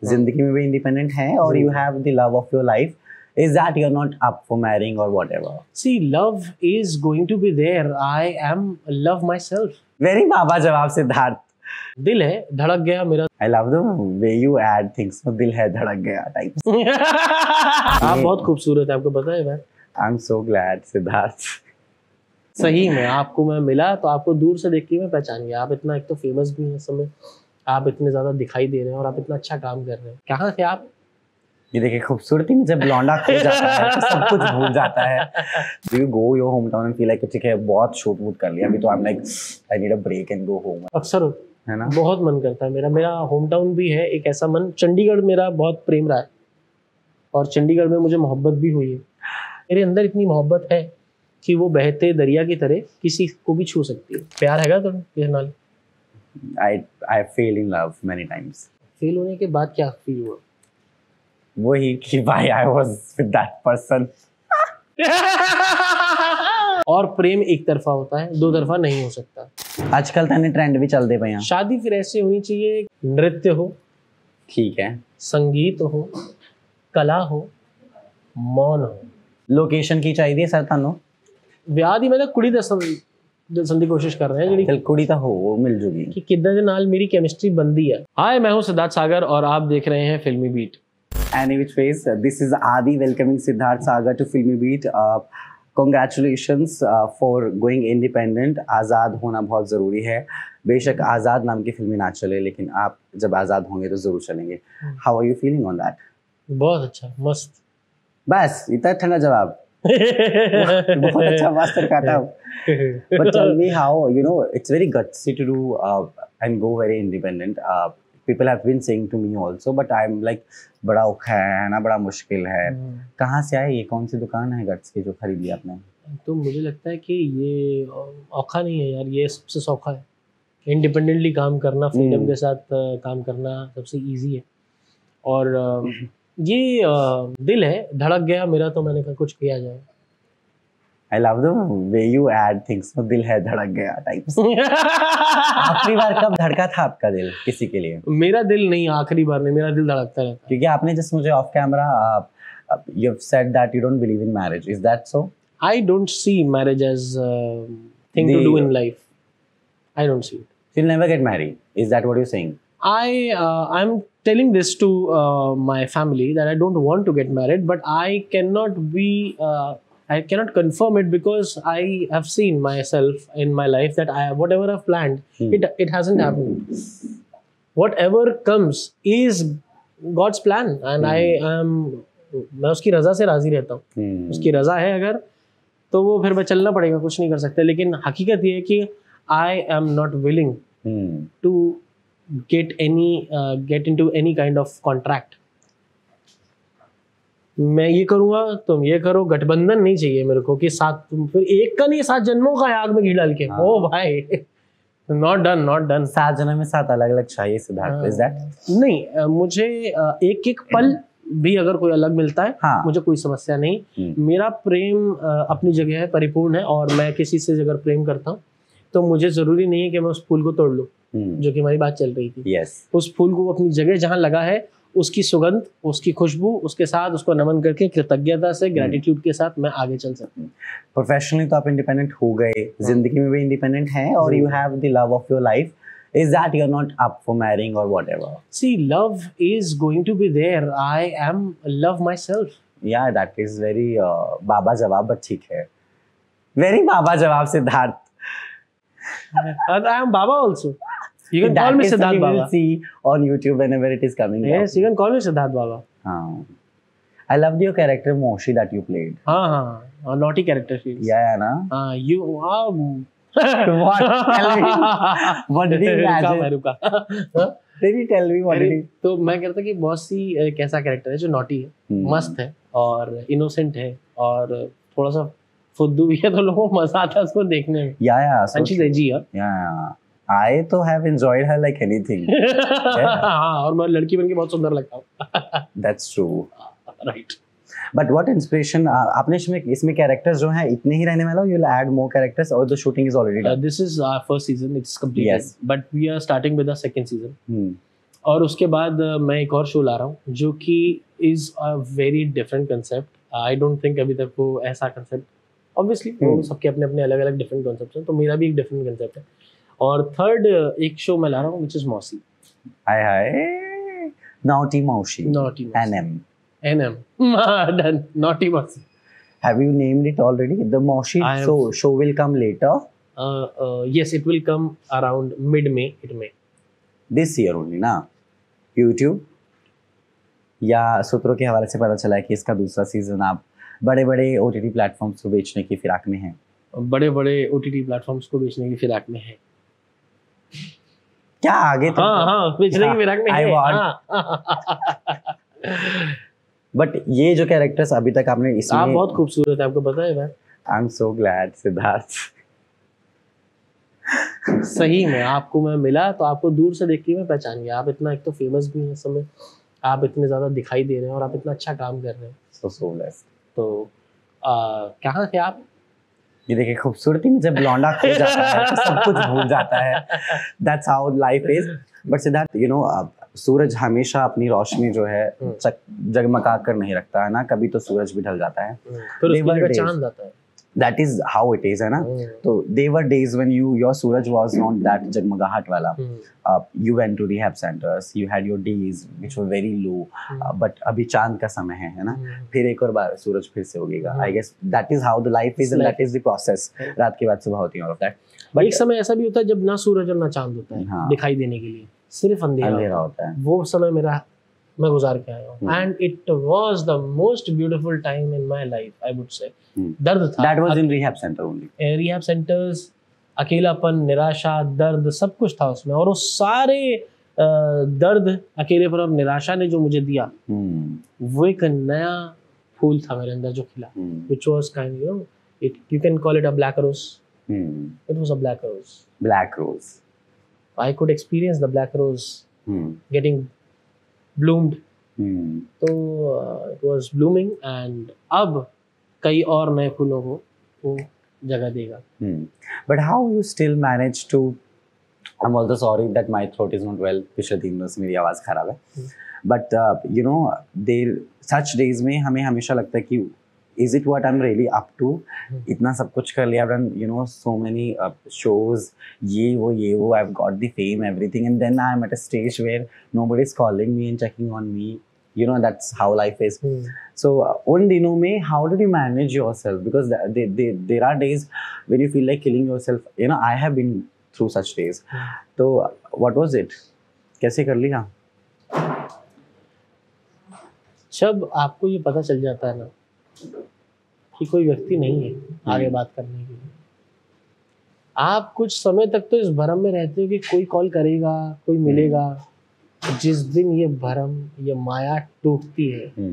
जिंदगी में भी इंडिपेंडेंट है और you have the love of your life, is that you're not up for marrying or whatever? See, love is going to be there. I am love myself. Very बाबा जवाब सिद्धार्थ. दिल है धड़क गया मेरा. I love the way you add things. तो दिल है धड़क गया types. आप बहुत खूबसूरत है, आपको पता है मैं. I'm so glad Siddharth. सही में आपको मैं मिला तो आपको दूर से देख के मैं पहचान गया. आप इतना एक तो फेमस भी हैं इस समय, आप इतने ज्यादा दिखाई दे रहे हैं और आप इतना अच्छा काम कर रहे हैं. कहाँ थे आप? ये देखिए खूबसूरती में जब लौंडा खो जाता है तो सब कुछ भूल जाता है. Do you go your hometown and feel like ठीक है बहुत शूट वूट कर लिया, अभी तो I'm like I need a break and go home. अक्सर है ना, बहुत मन करता है मेरा होम टाउन भी है एक ऐसा मन. चंडीगढ़ मेरा बहुत प्रेम रहा है और चंडीगढ़ में मुझे मोहब्बत भी हुई है. मेरे अंदर इतनी मोहब्बत है कि वो बहते दरिया की तरह किसी को भी छू सकती है. प्यार हैगा तो किस नाल? I failed in love many times. Fail होने के बाद क्या फील हुआ? वही कि भाई I was with that person. और प्रेम एक तरफा होता है, दो तरफा नहीं हो सकता. आजकल तने ट्रेंड भी चलते पे हैं. शादी फिर ऐसे होनी चाहिए, नृत्य हो, ठीक है, संगीत हो, कला हो, मौन हो. लोकेशन की चाहिए सर तानू. ਵਿਆਹ ਦੀ ਮੈਂ ਤਾਂ ਕੁੜੀ ਦੱਸਣ ਦੀ ਕੋਸ਼ਿਸ਼ ਕਰ रहे हैं ਜਿਹੜੀ चल कुड़ी तो हो मिल जूगी कि किद्दां दे नाल मेरी केमिस्ट्री बनदी है. हाय, मैं हूं सिद्धार्थ सागर और आप देख रहे हैं फिल्मी beat. Any which ways, this is Adi welcoming Siddharth Sagar to Filmy Beat. Congratulations for going independent. आज़ाद होना बहुत ज़रूरी है. बेशक आज़ाद नाम की फिल्में ना चले, लेकिन आप जब आज़ाद होंगे तो ज़रूर चलेंगे. How are you feeling on that? बहुत अच्छा, मस्त. बस इतना ठंडा जवाब. बहुत अच्छा मास्टर काटा. But tell me how, you know, it's very gutsy to do and go very independent. People have been saying to me also, but I'm like बड़ा औखा है ना, बड़ा मुश्किल है. कहाँ से आए ये, कौन सी दुकान है गट्स की जो खरीदी आपने? तो मुझे लगता है कि ये औखा नहीं है यार, ये सबसे सौखा है. इंडिपेंडेंटली काम करना, फ्रीडम के साथ काम करना सबसे इजी है. और ये दिल है धड़क गया मेरा तो मैंने कहा कुछ किया जाए. I love the way you add things. तो दिल है धड़क गया types. आखिरी बार कब धड़का था आपका दिल किसी के लिए? मेरा दिल नहीं, आखिरी बार नहीं, मेरा दिल धड़कता रहता है. क्योंकि आपने जस्ट मुझे of camera you've said that you don't believe in marriage. Is that so? I don't see marriage as a thing to do in life. I don't see it. You'll never get married. Is that what you're saying? I'm telling this to my family that I don't want to get married, but I cannot confirm it because I have seen myself in my life that whatever I've planned, it hasn't happened. Whatever comes is God's plan, and मैं उसकी रजा से राजी रहता हूँ. उसकी रजा है अगर तो वो फिर मैं चलना पड़ेगा, कुछ नहीं कर सकते. लेकिन हकीकत ये है कि I am not willing to get into any kind of contract. मैं ये करूंगा तुम ये करो, गठबंधन नहीं चाहिए मेरे को कि साथ फिर एक का नहीं 7 जन्मों का आग में घी डाल के. ओ भाई, नॉट डन. 7 जन्म में 7 अलग अलग चाहिए सिद्धार्थ. Is that? नहीं, मुझे एक एक पल भी अगर कोई अलग मिलता है मुझे कोई समस्या नहीं. मेरा प्रेम अपनी जगह है, परिपूर्ण है. और मैं किसी से अगर प्रेम करता हूँ तो मुझे जरूरी नहीं है कि मैं उस फूल को तोड़ लूँ, जो कि हमारी बात चल रही थी. उस फूल को अपनी जगह जहाँ लगा है, उसकी सुगंध, उसकी खुशबू, उसके साथ उसको नमन करके कृतज्ञता से, ग्रेटिट्यूड के साथ मैं आगे चल सकता हूँ. प्रोफेशनली तो आप इंडिपेंडेंट हो गए, जिंदगी में भी इंडिपेंडेंट हैं और you have the love of your life. Is that you're not up for marrying or whatever? See, love is going to be there. I am love myself. Yeah, that is very बाबा जवाब, but ठीक है. Very बाबा जवाब Siddharth. I am Baba also. You can call me Siddharth Baba. We'll see on YouTube whenever it is coming. Yes, you can call me Siddharth Baba. I loved your character Moshi that you played. A naughty character she is. Yeah, na. You are. What? Tell me. What did you imagine? Did you tell me what did you? तो मैं कहता कि बहुत सी एक ऐसा character है जो naughty है, मस्त है और इनोसेंट है और थोड़ा सा फुद्दू भी है, तो लोगों को मजा आता है उसको देखने में. Yeah. And she's edgy, Yeah. I तो have enjoyed her like anything. हाँ, और मैं लड़की बन के बहुत सुंदर लगता हूँ. That's true. Right. But what inspiration? आपने इसमें characters जो हैं इतने ही रहने वाला हो? You'll add more characters or the shooting is already done? This is our first season. It's completed. Yes. But we are starting with the second season. और उसके बाद मैं एक और शो ला रहा हूँ जो कि is a very different concept. I don't think अभी तक वो ऐसा कंसेप्ट, ऑब्वियसली वो सबके अपने अपने अलग अलग डिफरेंट कंसेप्ट हैं, तो मेरा भी एक डिफरेंट कंसेप्ट है. और थर्ड एक शो मैं ला रहा हूँ विच इज मौसी. हाय हाय, नॉटी मौसी. Naughty Mausi. NM. NM. Done. Naughty Mausi. Have you named it already? The Mausi I have- show will come later Yes, it will come around mid-May. It may. this year only ना. YouTube या सूत्रों के हवाले से पता चला है कि इसका दूसरा सीजन आप बड़े बड़े OTT प्लेटफॉर्म्स को बेचने की फिराक में हैं. बड़े बड़े OTT प्लेटफॉर्म्स को बेचने की फिराक में है. क्या आगे तो हाँ बेचने की फिराक में I है. want. बट ये जो कैरेक्टर्स अभी तक आपने इसमें, आप बहुत खूबसूरत है, आपको पता है भाई. I am so glad Siddharth. सही में आपको मैं मिला तो आपको दूर से देख के मैं पहचान गया. आप इतना एक तो फेमस भी हैं इस समय, आप इतने ज़्यादा दिखाई दे रहे हैं और आप इतना अच्छा काम कर रहे हैं. so blessed. तो कहाँ थे आप? ये देखिए, खूबसूरती में जब लौंडा खो जाता है तो सब कुछ भूल जाता है. That's how life is. But Siddharth, you know, सूरज हमेशा अपनी रोशनी जो है जगमगा कर नहीं रखता है ना. कभी तो सूरज भी ढल जाता है. फिर उसकी They were जगह days. चांद आता है. That is how it is, है ना. तो they were days when your suraj was not that जगमगाहट वाला. You went to rehab centers, you had your days which were very low. But अभी चांद का समय है ना. फिर एक और बार सूरज फिर से उगेगा. I guess that is how the life is and that is the process. रात के बाद सुबह होती है all of that. But एक समय ऐसा भी होता है जब ना सूरज और ना चांद होता है. हाँ. दिखाई देने के लिए सिर्फ अंधेरा होता है. वो समय मेरा मैं गुजार के आया हूँ. And it was the most beautiful time in my life, I would say. दर्द था. That was in rehab center only. Rehab centres, अकेलापन, निराशा, दर्द, सब कुछ था उसमें. और वो सारे दर्द, अकेलेपन और निराशा ने जो मुझे दिया, वो एक नया फूल था मेरे अंदर जो खिला. which was kind, you know, you can call it a black rose. It was a black rose. Black rose. I could experience the black rose getting bloomed. तो it was blooming and अब कई और नए फूलों को वो जगह देगा. But how you still manage to? I'm also sorry that my throat is not well. पिछले 3 दिनों से मेरी आवाज़ खराब है. But you know, there such days में हमें हमेशा लगता है कि is it what I'm really up to? इतना सब कुछ कर लिया. I've done, you know, so many shows. ये वो I've got the fame, everything, and then I'm at a stage where nobody's calling me and checking on me. You know, that's how life is. So उन दिनों में how did you manage yourself? Because there are days when you feel like killing yourself. You know, I have been through such days. So what was it? कैसे कर लिया? जब आपको ये पता चल जाता है ना कि कोई व्यक्ति नहीं है आगे बात करने के लिए, आप कुछ समय तक तो इस भ्रम में रहते हो कि कोई कॉल करेगा, कोई मिलेगा. जिस दिन ये भ्रम, ये माया टूटती है,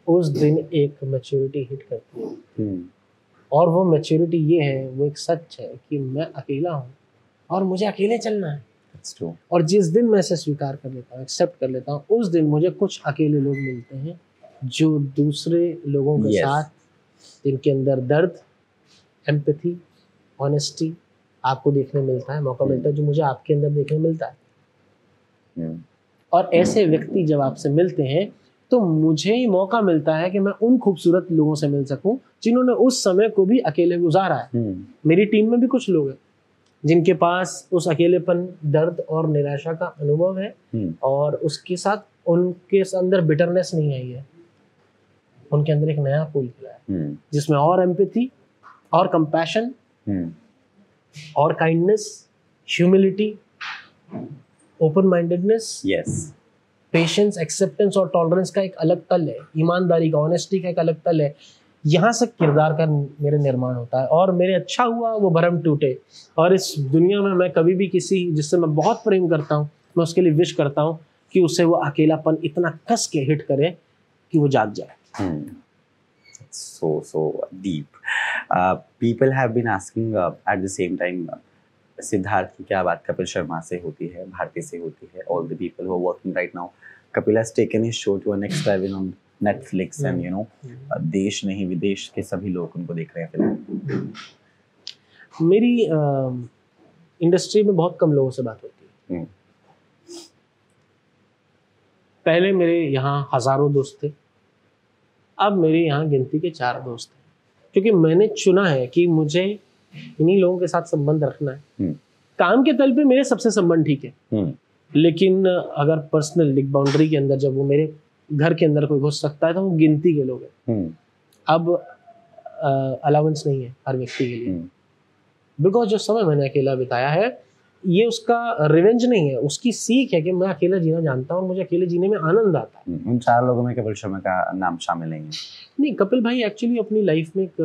उस दिन एक मैच्योरिटी हिट करती है. और वो मैच्योरिटी ये है, वो एक सच है कि मैं अकेला हूँ और मुझे अकेले चलना है. और जिस दिन मैं इसे स्वीकार कर लेता हूँ, एक्सेप्ट कर लेता हूँ, उस दिन मुझे कुछ अकेले लोग मिलते हैं जो दूसरे लोगों के साथ, जिनके अंदर दर्द, एम्पैथी, ऑनेस्टी आपको देखने मिलता है, मौका मिलता है, जो मुझे आपके अंदर देखने मिलता है. और ऐसे व्यक्ति जब आपसे मिलते हैं तो मुझे ही मौका मिलता है कि मैं उन खूबसूरत लोगों से मिल सकूं जिन्होंने उस समय को भी अकेले गुजारा है. मेरी टीम में भी कुछ लोग हैं जिनके पास उस अकेलेपन, दर्द और निराशा का अनुभव है, और उसके साथ उनके अंदर बिटरनेस नहीं आई है. उनके अंदर एक नया फूल खिला है जिसमें और एम्पैथी और कंपैशन और kindness, humility, open mindedness, patience, acceptance और टॉलरेंस का एक अलग तल है. ईमानदारी का, ऑनेस्टी का एक अलग तल है. यहाँ से किरदार का मेरे निर्माण होता है और मेरे अच्छा हुआ वो भरम टूटे. और इस दुनिया में मैं कभी भी किसी जिससे मैं बहुत प्रेम करता हूँ, मैं उसके लिए विश करता हूँ कि उसे वो अकेलापन इतना कस के हिट करे कि वो जाग जाए. So deep. People have been asking at the same time, Siddharth की क्या बात कपिल शर्मा से होती है, भारती से होती है, all the people who are working right now. Kapil has taken his show to a next level on Netflix and you know, देश नहीं विदेश के सभी लोग उनको देख रहे हैं फिल्म. मेरी इंडस्ट्री में बहुत कम लोगों से बात होती है. पहले मेरे यहाँ हजारों दोस्त थे, अब मेरे यहाँ गिनती के 4 दोस्त हैं, क्योंकि मैंने चुना है कि मुझे इन्हीं लोगों के साथ संबंध रखना है। काम के तल पे मेरे सबसे संबंध ठीक है, लेकिन अगर पर्सनल एक बाउंड्री के अंदर जब वो मेरे घर के अंदर कोई घुस सकता है तो वो गिनती के लोग हैं। अब अलाउंस नहीं है हर व्यक्ति के लिए, बिकॉज जो समय मैंने अकेला बिताया है ये उसका रिवेंज नहीं है, उसकी सीख है कि मैं अकेला जीना जानता हूँ और मुझे अकेले जीने में आनंद आता है। उन 4 लोगों में कपिल शर्मा का नाम शामिल नहीं है? नहीं, कपिल भाई एक्चुअली अपनी लाइफ में एक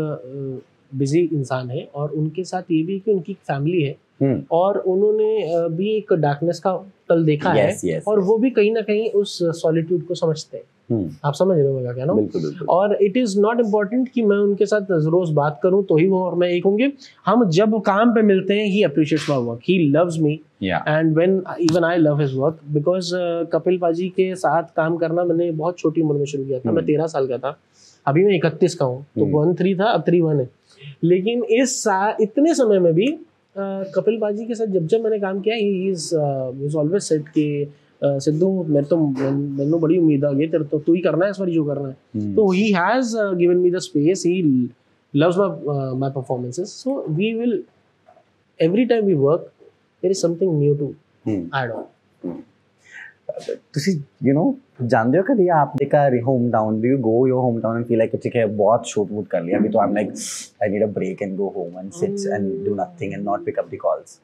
बिजी इंसान है और उनके साथ ये भी कि उनकी फैमिली है और उन्होंने भी एक डार्कनेस का तल देखा है और वो भी कहीं ना कहीं उस सॉलिट्यूड को समझते हैं। आप समझ रहे हो मैं क्या कह रहा हूँ? और इट इज नॉट इम्पोर्टेंट कि मैं उनके साथ रोज बात करूं तो ही वो और मैं एक होंगे। हम जब काम पे मिलते हैं he appreciates my work, he loves me and when even I love his work, because Kapil paaji के साथ काम करना मैंने बहुत छोटी उम्र में शुरू किया था। मैं 13 साल का था, अभी मैं 31 का हूँ, तो 1-3 था, अब 3-1 है। लेकिन इतने समय में भी कपिल पाजी के साथ जब मैंने काम किया, ही इज ऑलवेज सेड कि सिद्धू मैंने बड़ी उम्मीद आ गई तेरे तो, तू ही करना है इस बार जो करना है। तो he has given me the space, he loves my performances, so we will every time we work there is something new to add on. ਤੁਸੀਂ जानते हो कभी आपने का home town, do you go your home town and feel like ठीक है बहुत shoot वूट कर लिया अभी तो I am like I need a break and go home and sit and do nothing and not pick up the calls?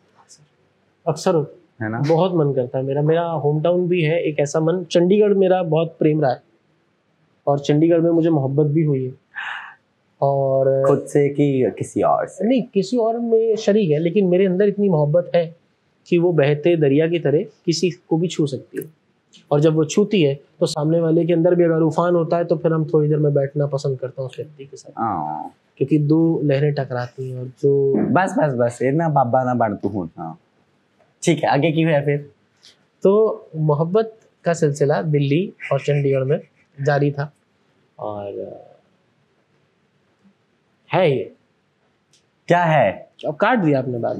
अक्सर है ना, बहुत मन करता है मेरा होम टाउन भी है एक ऐसा मन। चंडीगढ़ मेरा बहुत प्रेम रहा है और चंडीगढ़ में मुझे मोहब्बत भी हुई है, और खुद से कि किसी और से? नहीं, किसी और में शरीक है, लेकिन मेरे अंदर इतनी मोहब्बत है कि वो बहते दरिया की तरह किसी को भी छू सकती है, और जब वो छूती है तो सामने वाले के अंदर भी अगर उफान होता है तो फिर हम थोड़ी देर में बैठना पसंद करता हूँ उस व्यक्ति के साथ, क्योंकि 2 लहरें टकराती हैं और जो बस इतना बाबा ना बन तू हूँ। हाँ ठीक है, आगे की हुआ फिर? तो मोहब्बत का सिलसिला दिल्ली और चंडीगढ़ में जारी था, और है ये क्या है? अब काट दिया आपने बात।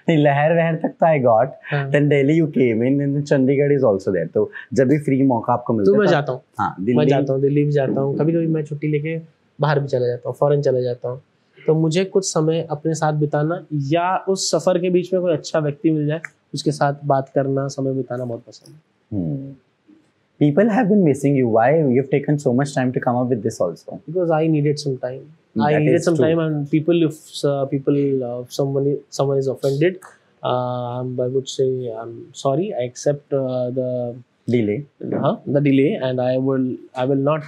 नहीं, लहर वहर तक तो I got, then Delhi you came in and Chandigarh is also there. तो जब भी फ्री मौका आपको मिलता है तो मैं जाता हूँ। हाँ, मैं जाता हूँ, दिल्ली भी जाता हूँ, कभी कभी मैं छुट्टी लेके बाहर भी चला जाता हूँ, फॉरेन चला जाता हूँ। तो मुझे कुछ समय अपने साथ बिताना या उस सफर के बीच में कोई अच्छा व्यक्ति मिल जाए उसके साथ बात करना, समय बिताना बहुत पसंद है। People have been missing you. Why you've taken so much time to come up with this also? Because I needed some time. I needed some time, and people, if someone is offended, I would say I'm sorry. I accept the delay. The delay, and I will not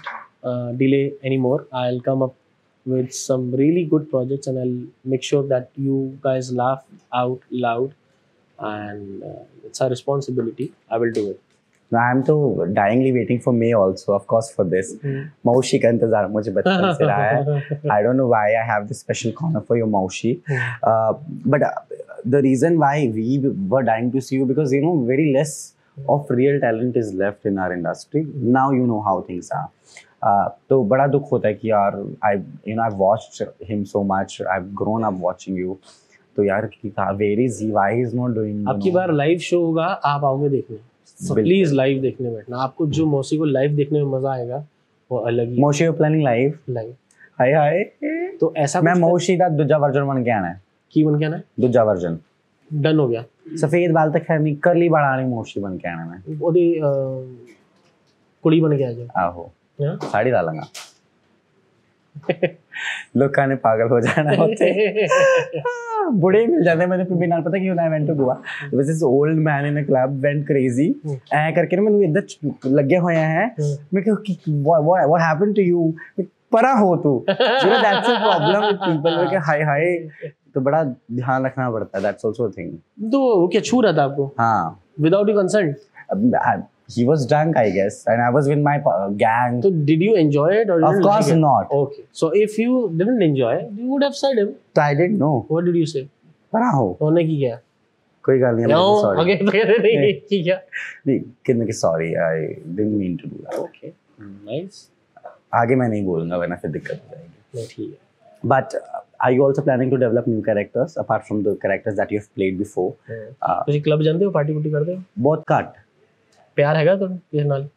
delay anymore. I'll come up with some really good projects, and I'll make sure that you guys laugh out loud, and it's a responsibility. I will do it. I'm तो dyingly waiting for May also, of course, for this. मौशी का इंतजार मुझे बचपन से रहा है. I don't know why I have this special corner for your मौशी, but the reason why we were dying to see you because very less of real talent is left in our industry. Now you know how things are. तो बड़ा दुख होता है कि यार I've watched him so much. I've grown up watching you. तो यार where is he? Why he's not doing? आपकी बार लाइव शो होगा, आप आओगे देखने, प्लीज लाइव देखने बैठना। आपको जो मौसी को लाइव देखने में मजा आएगा वो अलग ही। मौसी को प्लानिंग लाइव हाय तो ऐसा मैं मौसी का दूजा वर्जन बन के आना है। की बन के आना है? दूजा वर्जन डन हो गया। सफेद बाल तक खैर नहीं, करली बढ़ानी मौसी बन के आना मैं। ओदी कुड़ी बन के आ जाओ। आहो साड़ी डालूंगा। लोग कहने पागल हो जाना होते बुढ़े मिल जाते हैं। मैंने फिर भी ना पता क्यों ना went to Goa this is old man in a club went crazy ऐ करके ना मैंने इधर लगे हुए हैं। मैं व्हाट हैपेंड टू यू? परा हो तू, that's a problem with people. मैं हाय तो बड़ा ध्यान रखना पड़ता है, दैट्स आल्सो अ थिंग। तो क्या छू रहा था आपको? हाँ, without your consent. He was drunk, I guess, and I was with my gang. So did you enjoy it or of course like not? Okay. So if you didn't enjoy, you would have said him. So I didn't know. What did you say? परा हो। होने की क्या? कोई गाल नहीं। No, आगे तो कह रहे नहीं की क्या? नहीं, कितने की sorry, I didn't mean to do that. Okay, nice. आगे मैं नहीं बोलूँगा वरना फिर दिक्कत हो जाएगी। नहीं ठीक है। But are you also planning to develop new characters apart from the characters that you have played before? तुझे क्लब जानते हो? पार्टी करते हो? बहुत कट। प्यार हैगा तो किस नाल?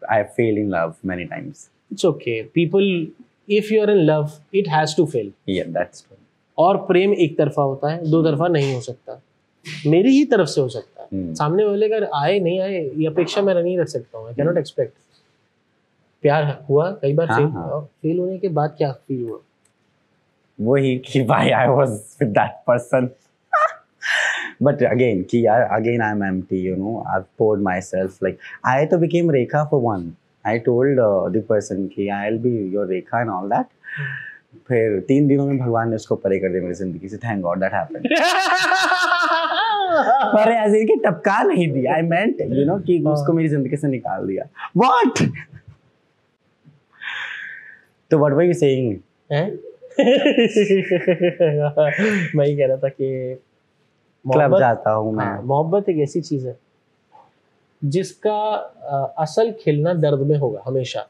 I failed in love many times. It's okay. People, if you are in love, it has to fail. Yeah, that's true. और प्रेम एक तरफा होता है, दो तरफा नहीं हो सकता. मेरी ही तरफ से हो सकता है. सामने वाले अगर आए नहीं आए ये अपेक्षा मैं नहीं रख सकता हूँ. I cannot expect. प्यार हुआ कई बार, फेल होने के बाद क्या फील हुआ? वही कि भाई I was with that person. But again, कि यार again I'm empty, you know. I've poured myself like I तो became Rekha for one. I told the person कि I'll be your Rekha and all that. फिर 3 दिनों में भगवान ने उसको परे कर दिया मेरी जिंदगी से. Thank God that happened. पर ऐसे कि टपका नहीं दिया. I meant, you know, कि उसको मेरी जिंदगी से निकाल दिया. What? तो what were you saying? मैं ही कह रहा था कि क्लब जाता हूँ मैं. मोहब्बत एक ऐसी चीज है जिसका असल खिलना दर्द में होगा हमेशा.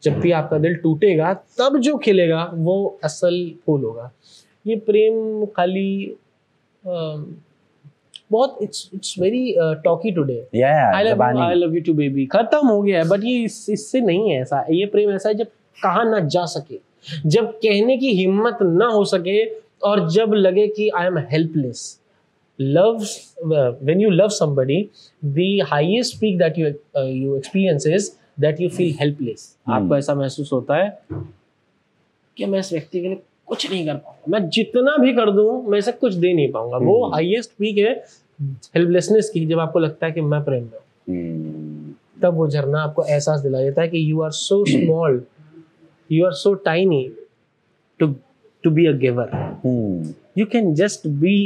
जब भी आपका दिल टूटेगा तब जो खिलेगा वो असल फूल होगा. ये प्रेम खाली बहुत it's very talkie today. I love you too baby खत्म हो गया है. बट ये इससे नहीं है ऐसा. ये प्रेम ऐसा है जब कहा ना जा सके, जब कहने की हिम्मत ना हो सके, और जब लगे कि I am helpless. Loves when you love somebody, the highest peak that you experience is that you feel helpless. आपको ऐसा महसूस होता है कि मैं इस व्यक्ति के लिए कुछ नहीं कर पाऊंगा, मैं जितना भी कर दूं मैं इसे कुछ दे नहीं पाऊंगा. वो हाईएस्ट पीक है हेल्पलेसनेस की. जब आपको लगता है कि मैं प्रेम में हूं, तब वो झरना आपको एहसास दिला देता है कि you are so small, you are so tiny to be a giver. You can just be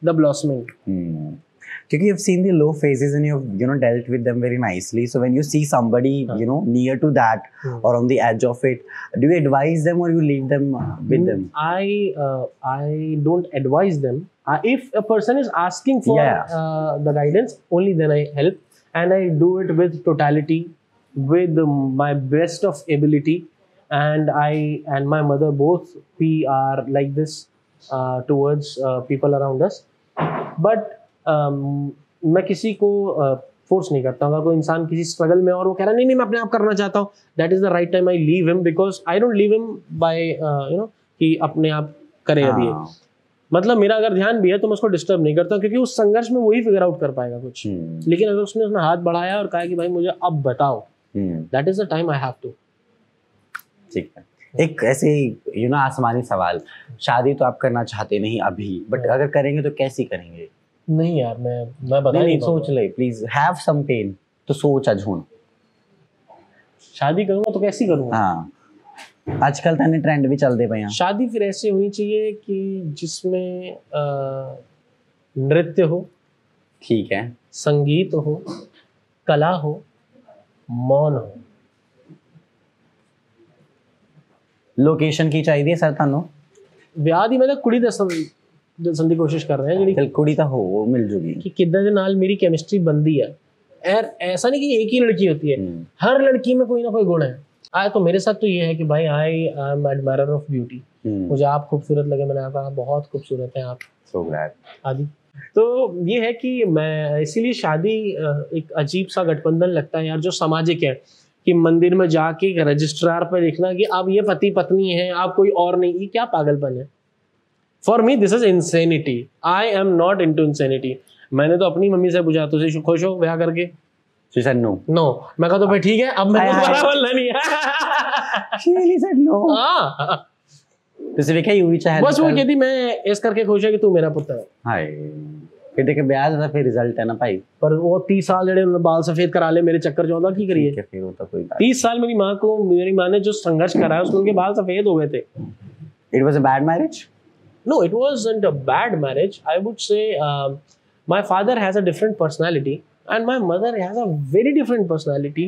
the blossoming. Because you've seen the low phases and you've, you know, dealt with them very nicely. So when you see somebody, you know, near to that or on the edge of it, do you advise them or you leave them with them? I don't advise them. If a person is asking for the guidance, only then I help, and I do it with totality, with my best of ability, and I and my mother both, we are like this towards people around us. But मैं किसी को force नहीं करता. अगर कोई इंसान किसी struggle में और वो कह रहा नहीं मैं अपने आप करना चाहता हूँ, that is the right time I leave him. Because I don't leave him by you know कि अपने आप करे अभी. मतलब मेरा अगर ध्यान भी है तो मैं उसको डिस्टर्ब नहीं करता, क्योंकि उस संघर्ष में वही फिगर आउट कर पाएगा कुछ. लेकिन अगर उसने हाथ बढ़ाया और कहा कि भाई मुझे अब बताओ, that is the time I have to. ठीक है. एक ऐसे यू नो आसमानी सवाल, शादी तो आप करना चाहते नहीं अभी, बट अगर करेंगे तो कैसी करेंगे? नहीं यार मैं बता नहीं सोच ले प्लीज, हैव सम पेन तो सोच अझून. शादी करूंगा तो कैसी करूंगा? हाँ आजकल तो ट्रेंड भी चलते पे हैं. शादी फिर ऐसी होनी चाहिए कि जिसमें नृत्य हो, ठीक है, संगीत हो, कला हो, मौन हो. लोकेशन की चाहिए सर थानू? ਵਿਆਹ ਦੀ ਮੈਂ ਕੁੜੀ ਦੱਸਣ ਦੀ ਕੋਸ਼ਿਸ਼ ਕਰ ਰਹੇ ਹਾਂ, ਜਿਹੜੀ कुड़ी तो हो वो मिल जूगी कि कितना ਦੇ ਨਾਲ मेरी केमिस्ट्री बनती है. यार ऐसा नहीं कि एक ही लड़की होती है, हर लड़की में कोई ना कोई गुण है. तो मेरे साथ तो ये है कि भाई I am admirer of beauty. मुझे आप खूबसूरत लगे, मैंने कहा बहुत खूबसूरत हैं आप. So glad. आदि तो ये है कि मैं इसीलिए शादी एक अजीब सा गठबंधन लगता है यार, जो सामाजिक है कि मंदिर में जाके रजिस्ट्रार पर लिखना कि आप ये पति पत्नी है, आप कोई और नहीं. ये क्या पागलपन है? For me this is insanity. I am not into insanity. मैंने तो अपनी मम्मी से पूछा तुझे खुश हो ब्याह करके? She said no. No. मैं कहा तो भाई ठीक है, अब मैं दोबारा बोलना नहीं है. She really said no. हाँ. तुझे क्या हुई चाहे? बस वो कहती मैं इस करके खुश है कि तू मेरा पुत्र है. हाय. फिर देखे ब्याह था फिर रिजल्ट है ना भाई. पर वो 30 साल जड़े उन्होंने बाल सफेद करा ले मेरे चक्कर 14 की करिए. फिर होता कोई 30 साल मेरी माँ ने जो संघर्ष करा है उसमें उनके बाल सफेद हो गए थे. It was a bad marriage? No, it wasn't a bad marriage. I would say my father has a different personality and my mother has a very different personality.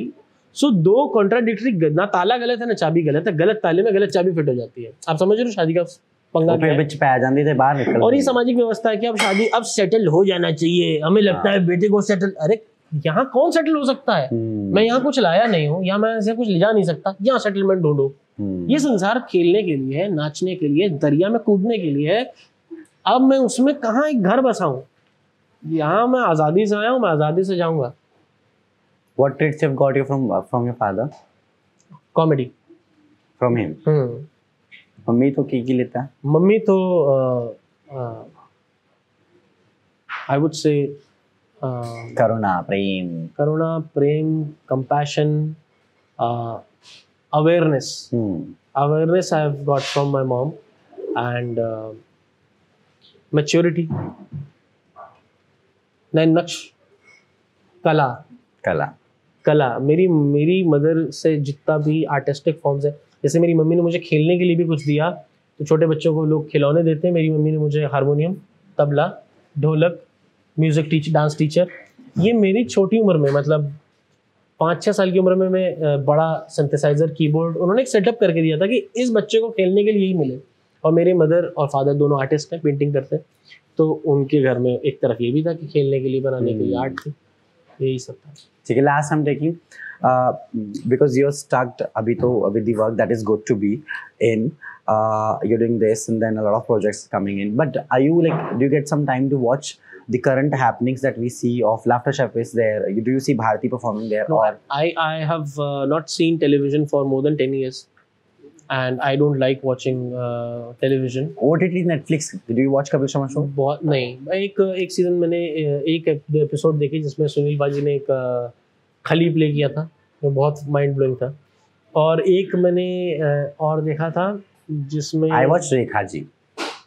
So दो contradictory, ना ताला गलत है ना चाबी गलत है. गलत ताले में गलत चाबी फिट हो जाती है. आप समझ रहे हो शादी का पंगा क्या है? और ये सामाजिक व्यवस्था है कि अब शादी अब सेटल हो जाना चाहिए. हमें लगता है बेटे को सेटल. अरे यहाँ कौन सेटल हो सकता है? मैं यहाँ कुछ लाया नहीं हूँ, यहाँ मैं ऐसे कुछ ले जा नहीं सकता. यहाँ सेटलमेंट ढूंढो. ये संसार खेलने के लिए है, नाचने के लिए, दरिया में कूदने के लिए है. अब मैं उसमें कहाँ एक घर बसाऊं? यहाँ मैं आजादी से आया हूँ, मैं आजादी से जाऊंगा. What traits you've got you from your father? Comedy. From him? Mummy तो की लेता है? मम्मी तो I would say Karuna, Prem, compassion, awareness. Awareness I have got from my mom, and maturity. नक्श, कला मेरी मदर से जितना भी आर्टिस्टिक फॉर्म्स है, जैसे मेरी मम्मी ने मुझे खेलने के लिए भी कुछ दिया, तो छोटे बच्चों को लोग खिलौने देते हैं, मेरी मम्मी ने मुझे हारमोनियम, तबला, ढोलक, म्यूजिक टीचर, डांस टीचर। ये मेरी छोटी उम्र में, मतलब 5-6 साल की उम्र में मैं बड़ा सिंथेसाइजर, कीबोर्ड उन्होंने एक सेटअप करके दिया था कि इस बच्चे को खेलने के लिए यही मिले। और मेरे मदर और फादर दोनों आर्टिस्ट हैं, पेंटिंग करते हैं, तो उनके घर में एक तरफ ये भी था कि खेलने के लिए, बनाने के लिए आर्ट थी, यही सब था। ठीक है, last I am taking because you're stuck abhi to with the work that is good to be in, you're doing this and then a lot of projects coming in, but are you like, do you get some time to watch the current happenings that we see of Laughter Chef is there? Do you see Bharti performing there? No, or I have not seen television for more than 10 years, and I don't like watching television. OTT Netflix, did you watch Kapil Sharma show? बहुत नहीं, एक season मैंने एक episode देखी जिसमें सुनील बाजी ने एक खली प्ले किया था, जो बहुत माइंड ब्लोइंग था। और एक मैंने और देखा था जिसमें I watched रेखा जी।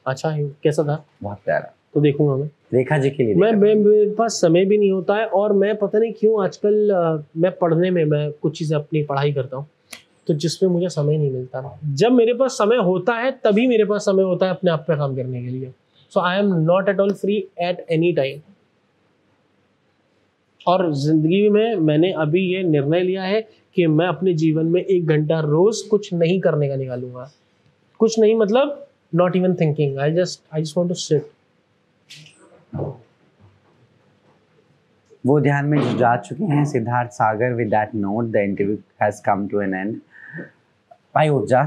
अच्छा, कैसा था? बहुत प्यारा। तो देखूंगा मैं रेखा जी के लिए। मेरे पास समय भी नहीं होता है, और मैं पता नहीं क्यों आजकल मैं पढ़ने में, मैं कुछ चीज़ें अपनी पढ़ाई करता हूँ, तो जिसमें मुझे समय नहीं मिलता। जब मेरे पास समय होता है तभी मेरे पास समय होता है अपने आप पे काम करने के लिए। So I am not at all free at any time. और ज़िंदगी में मैंने अभी ये निर्णय लिया है कि मैं अपने जीवन में 1 घंटा रोज़ कुछ नहीं करने का निकालूंगा। कुछ नहीं मतलब not even thinking, I just want to sit. वो ध्यान में जा चुके हैं Siddharth Sagar. With that note the interview has come to an end. भाई ऊर्जा,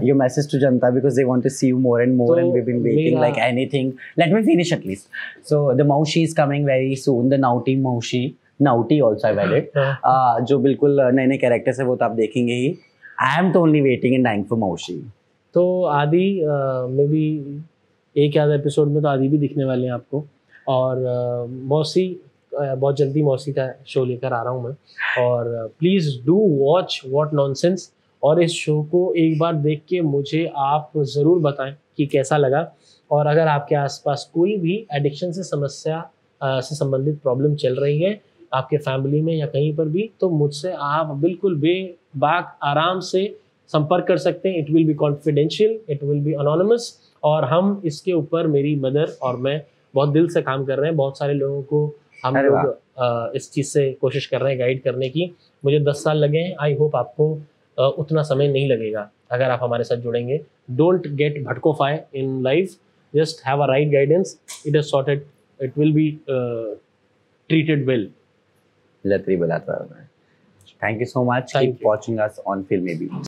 your message to Janta, because they want to see you more and more, and we've been waiting like anything. Let me finish at least. So the Maushi is coming very soon, the Naughty Maushi, Naughty also I've added, जो बिल्कुल नए नए characters है वो तो आप देखेंगे ही। I am तो only waiting and dying for Maushi. तो आदि मे बी एक आधा एपिसोड में तो आदि भी दिखने वाले हैं आपको, और मौसी बहुत जल्दी मौसी का शो लेकर आ रहा हूँ मैं। और please do watch what nonsense, और इस शो को एक बार देख के मुझे आप ज़रूर बताएं कि कैसा लगा। और अगर आपके आसपास कोई भी एडिक्शन से समस्या से संबंधित प्रॉब्लम चल रही है आपके फैमिली में या कहीं पर भी, तो मुझसे आप बिल्कुल बेबाक आराम से संपर्क कर सकते हैं। It will B confidential, it will B anonymous, और हम इसके ऊपर, मेरी मदर और मैं बहुत दिल से काम कर रहे हैं। बहुत सारे लोगों को हम लोग इस चीज़ से कोशिश कर रहे हैं गाइड करने की। मुझे 10 साल लगे हैं, आई होप आपको उतना समय नहीं लगेगा अगर आप हमारे साथ जुड़ेंगे। डोंट गेट भटकोफाई in life, just have a right guidance, it is sorted, it will be treated well. लतरी बलात्कार। Thank you so much, keep watching us on फिल्मी बीट।